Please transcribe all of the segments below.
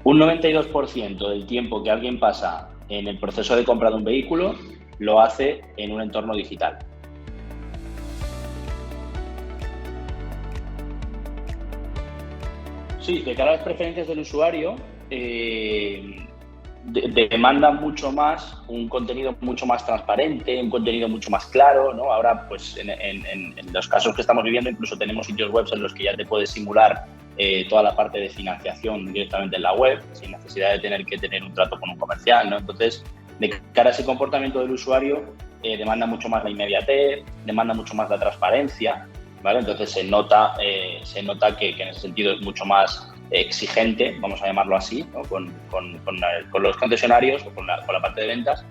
Un 92% del tiempo que alguien pasa en el proceso de compra de un vehículo lo hace en un entorno digital. Sí, de cara a las preferencias del usuario, demanda mucho más un contenido mucho más transparente, un contenido mucho más claro, ¿no? Ahora, pues en los casos que estamos viviendo, incluso tenemos sitios web en los que ya te puedes simular toda la parte de financiación directamente en la web, sin necesidad de tener que tener un trato con un comercial, ¿no? Entonces, de cara a ese comportamiento del usuario, demanda mucho más la inmediatez, demanda mucho más la transparencia, ¿vale? Entonces se nota que en ese sentido es mucho más exigente, vamos a llamarlo así, ¿no? con los concesionarios o con la parte de ventas.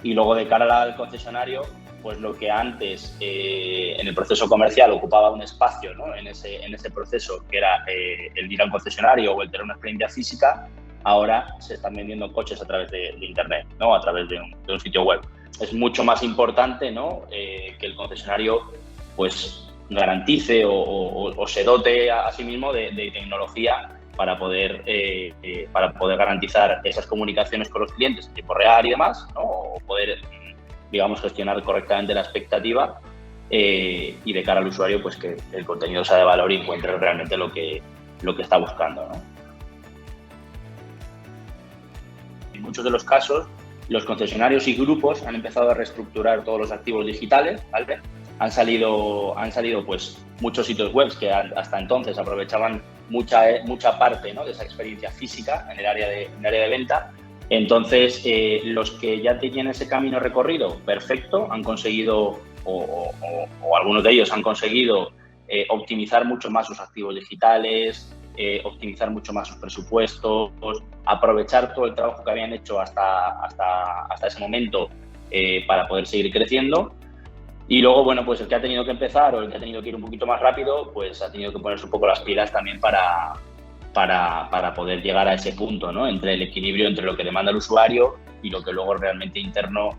Y luego de cara al concesionario, pues lo que antes en el proceso comercial ocupaba un espacio, ¿no? en ese proceso, que era el ir al concesionario o el tener una experiencia física, ahora se están vendiendo coches a través de Internet, ¿no? A través de un sitio web. Es mucho más importante, ¿no? Que el concesionario pues garantice o se dote a sí mismo de tecnología para poder garantizar esas comunicaciones con los clientes en tiempo real y demás, ¿no? O poder, digamos, gestionar correctamente la expectativa y de cara al usuario, pues que el contenido sea de valor y encuentre realmente lo que está buscando, ¿no? En muchos de los casos, los concesionarios y grupos han empezado a reestructurar todos los activos digitales, ¿vale? Han salido pues muchos sitios web que hasta entonces aprovechaban mucha parte, ¿no? de esa experiencia física en el área de venta. Entonces, los que ya tenían ese camino recorrido, perfecto, han conseguido, o algunos de ellos han conseguido optimizar mucho más sus activos digitales, optimizar mucho más sus presupuestos, aprovechar todo el trabajo que habían hecho hasta ese momento para poder seguir creciendo. Y luego, bueno, pues el que ha tenido que empezar o el que ha tenido que ir un poquito más rápido, pues ha tenido que ponerse un poco las pilas también para poder llegar a ese punto, ¿no? Entre el equilibrio entre lo que demanda el usuario y lo que luego realmente interno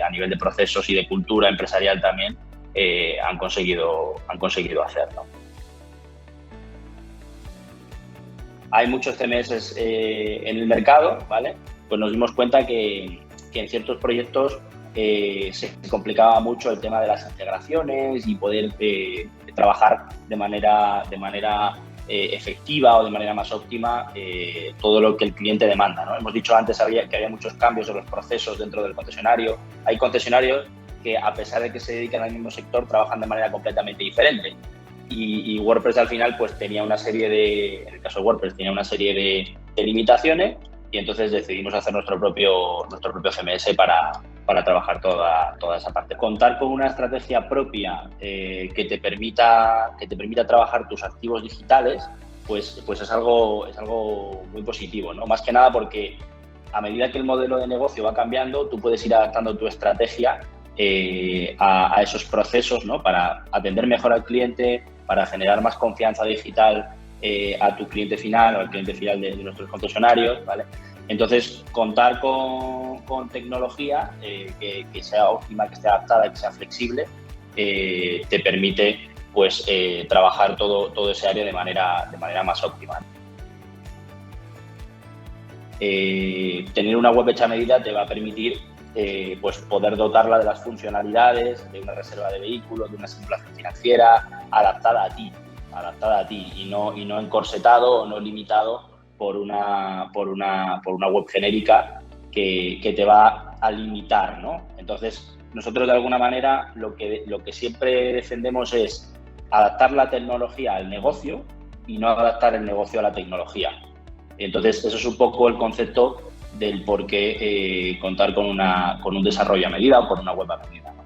a nivel de procesos y de cultura empresarial también han conseguido hacer, ¿no? Hay muchos CMS en el mercado, ¿vale? Pues nos dimos cuenta que en ciertos proyectos se complicaba mucho el tema de las integraciones y poder trabajar de manera efectiva o de manera más óptima todo lo que el cliente demanda, ¿no? Hemos dicho antes que había muchos cambios en los procesos dentro del concesionario. Hay concesionarios que, a pesar de que se dedican al mismo sector, trabajan de manera completamente diferente. Y WordPress al final pues tenía una serie en el caso de WordPress, tenía una serie de limitaciones, y entonces decidimos hacer nuestro propio CMS para trabajar toda esa parte. Contar con una estrategia propia que te permita trabajar tus activos digitales, pues es algo muy positivo, ¿no? Más que nada porque a medida que el modelo de negocio va cambiando, tú puedes ir adaptando tu estrategia a esos procesos, ¿no? Para atender mejor al cliente, para generar más confianza digital a tu cliente final o al cliente final de nuestros concesionarios, ¿vale? Entonces, contar con tecnología que sea óptima, que esté adaptada, que sea flexible, te permite pues trabajar todo ese área de manera más óptima. Tener una web hecha a medida te va a permitir pues poder dotarla de las funcionalidades de una reserva de vehículos, de una simulación financiera adaptada a ti y no encorsetado o no limitado por una web genérica que te va a limitar, ¿no? Entonces, nosotros de alguna manera lo que siempre defendemos es adaptar la tecnología al negocio y no adaptar el negocio a la tecnología. Entonces, eso es un poco el concepto del por qué contar con un desarrollo a medida o con una web a medida, ¿no?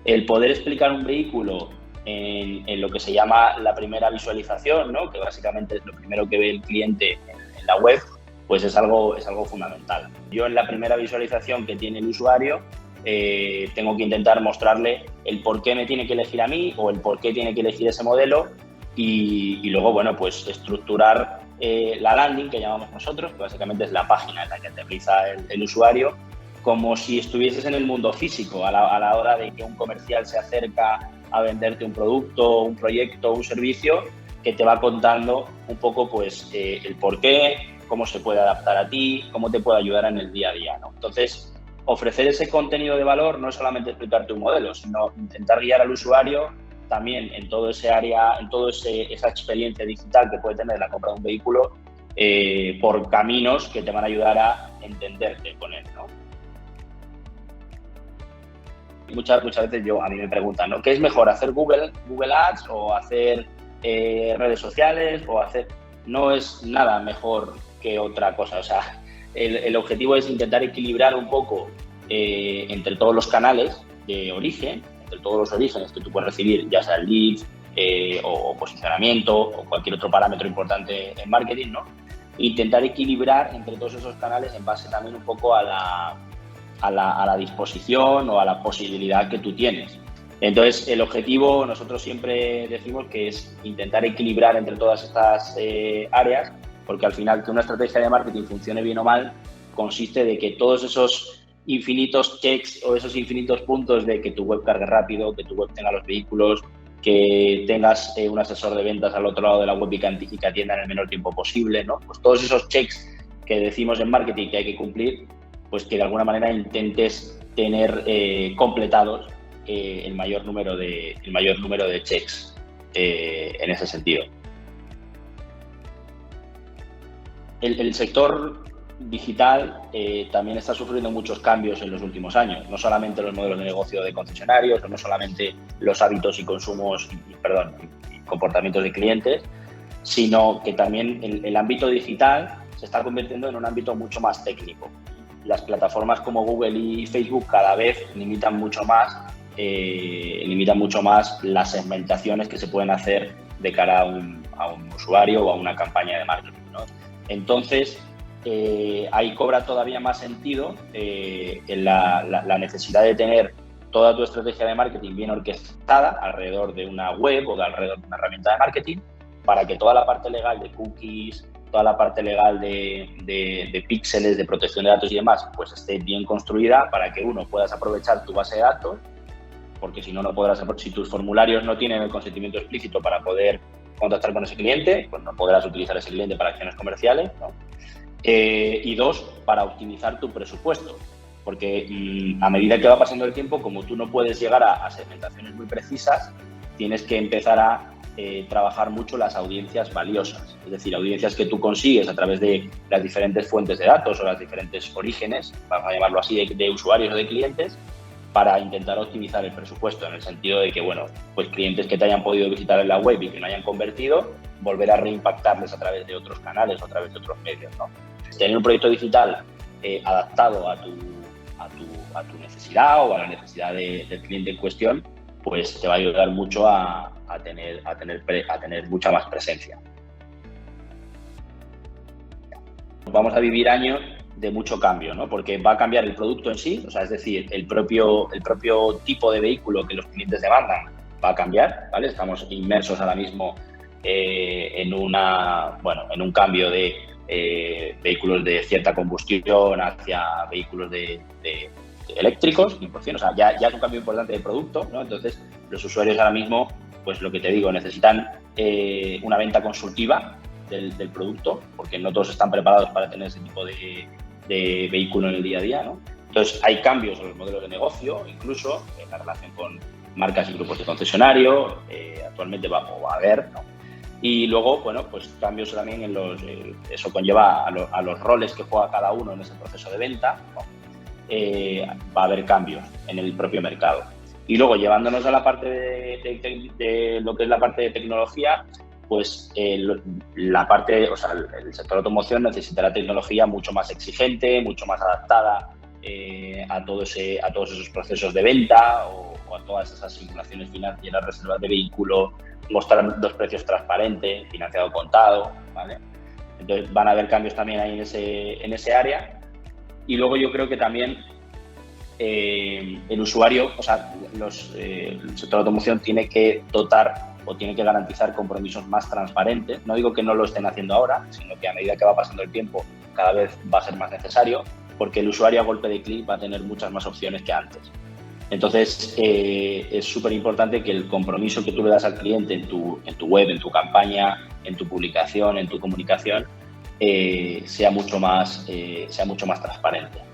El poder explicar un vehículo en lo que se llama la primera visualización, ¿no? Que básicamente es lo primero que ve el cliente en la web, pues es algo fundamental. Yo en la primera visualización que tiene el usuario tengo que intentar mostrarle el por qué me tiene que elegir a mí o el por qué tiene que elegir ese modelo y luego, bueno, pues estructurar la landing que llamamos nosotros, que básicamente es la página en la que aterriza el usuario, como si estuvieses en el mundo físico a la hora de que un comercial se acerca a venderte un producto, un proyecto, un servicio, que te va contando un poco pues el por qué, cómo se puede adaptar a ti, cómo te puede ayudar en el día a día, ¿no? Entonces, ofrecer ese contenido de valor no es solamente explicarte un modelo, sino intentar guiar al usuario también en todo ese área, en toda esa experiencia digital que puede tener la compra de un vehículo, por caminos que te van a ayudar a entenderte con él, ¿no? Muchas veces a mí me preguntan, ¿no? ¿Qué es mejor, hacer Google Ads o hacer redes sociales o hacer...? No es nada mejor que otra cosa. O sea, el objetivo es intentar equilibrar un poco entre todos los canales de origen, entre todos los orígenes que tú puedes recibir, ya sea leads o posicionamiento o cualquier otro parámetro importante en marketing, ¿no? Intentar equilibrar entre todos esos canales en base también un poco a la disposición o a la posibilidad que tú tienes. Entonces, el objetivo, nosotros siempre decimos que es intentar equilibrar entre todas estas áreas, porque al final que una estrategia de marketing funcione bien o mal consiste de que todos esos infinitos checks o esos infinitos puntos de que tu web cargue rápido, que tu web tenga los vehículos, que tengas un asesor de ventas al otro lado de la web y que atienda en el menor tiempo posible, ¿no? Pues todos esos checks que decimos en marketing que hay que cumplir, pues que de alguna manera intentes tener completados el mayor número de checks en ese sentido. El sector digital también está sufriendo muchos cambios en los últimos años, no solamente los modelos de negocio de concesionarios, no solamente los hábitos y comportamientos de clientes, sino que también el ámbito digital se está convirtiendo en un ámbito mucho más técnico. Las plataformas como Google y Facebook cada vez limitan mucho más las segmentaciones que se pueden hacer de cara a un usuario o a una campaña de marketing, ¿no? Entonces, ahí cobra todavía más sentido la necesidad de tener toda tu estrategia de marketing bien orquestada alrededor de una web o alrededor de una herramienta de marketing, para que toda la parte legal de cookies, toda la parte legal de píxeles, de protección de datos y demás, pues esté bien construida para que puedas aprovechar tu base de datos, porque si no podrás, si tus formularios no tienen el consentimiento explícito para poder contactar con ese cliente, pues no podrás utilizar ese cliente para acciones comerciales, ¿no? Y dos, para optimizar tu presupuesto, porque a medida que va pasando el tiempo, como tú no puedes llegar a segmentaciones muy precisas, tienes que empezar a trabajar mucho las audiencias valiosas, es decir, audiencias que tú consigues a través de las diferentes fuentes de datos o las diferentes orígenes, vamos a llamarlo así, de usuarios o de clientes, para intentar optimizar el presupuesto, en el sentido de que, pues clientes que te hayan podido visitar en la web y que no hayan convertido, volver a reimpactarles a través de otros canales o a través de otros medios, ¿no? Tener un proyecto digital adaptado a tu necesidad o a la necesidad del cliente en cuestión, pues te va a ayudar mucho a tener mucha más presencia. Vamos a vivir años de mucho cambio, ¿no? Porque va a cambiar el producto en sí, o sea, es decir, el propio tipo de vehículo que los clientes demandan va a cambiar, ¿vale? Estamos inmersos ahora mismo en un cambio de vehículos de cierta combustión hacia vehículos de eléctricos, 100%, o sea, ya es un cambio importante de producto, ¿no? Entonces, los usuarios ahora mismo, pues lo que te digo, necesitan una venta consultiva del producto, porque no todos están preparados para tener ese tipo de vehículo en el día a día, ¿no? Entonces, hay cambios en los modelos de negocio, incluso en la relación con marcas y grupos de concesionario, actualmente va a haber, ¿no? Y luego, pues cambios también eso conlleva a los roles que juega cada uno en ese proceso de venta, ¿no? Va a haber cambios en el propio mercado. Y luego, llevándonos a la parte de lo que es la parte de tecnología, pues el sector automoción necesitará tecnología mucho más exigente, mucho más adaptada a todos esos procesos de venta o a todas esas simulaciones financieras, reservas de vehículo, mostrar los precios transparentes, financiado contado, ¿vale? Entonces van a haber cambios también ahí en ese área. Y luego yo creo que también el usuario, el sector de automoción tiene que dotar o tiene que garantizar compromisos más transparentes. No digo que no lo estén haciendo ahora, sino que a medida que va pasando el tiempo cada vez va a ser más necesario, porque el usuario a golpe de clic va a tener muchas más opciones que antes. Entonces, es súper importante que el compromiso que tú le das al cliente en tu web, en tu campaña, en tu publicación, en tu comunicación, sea mucho más transparente.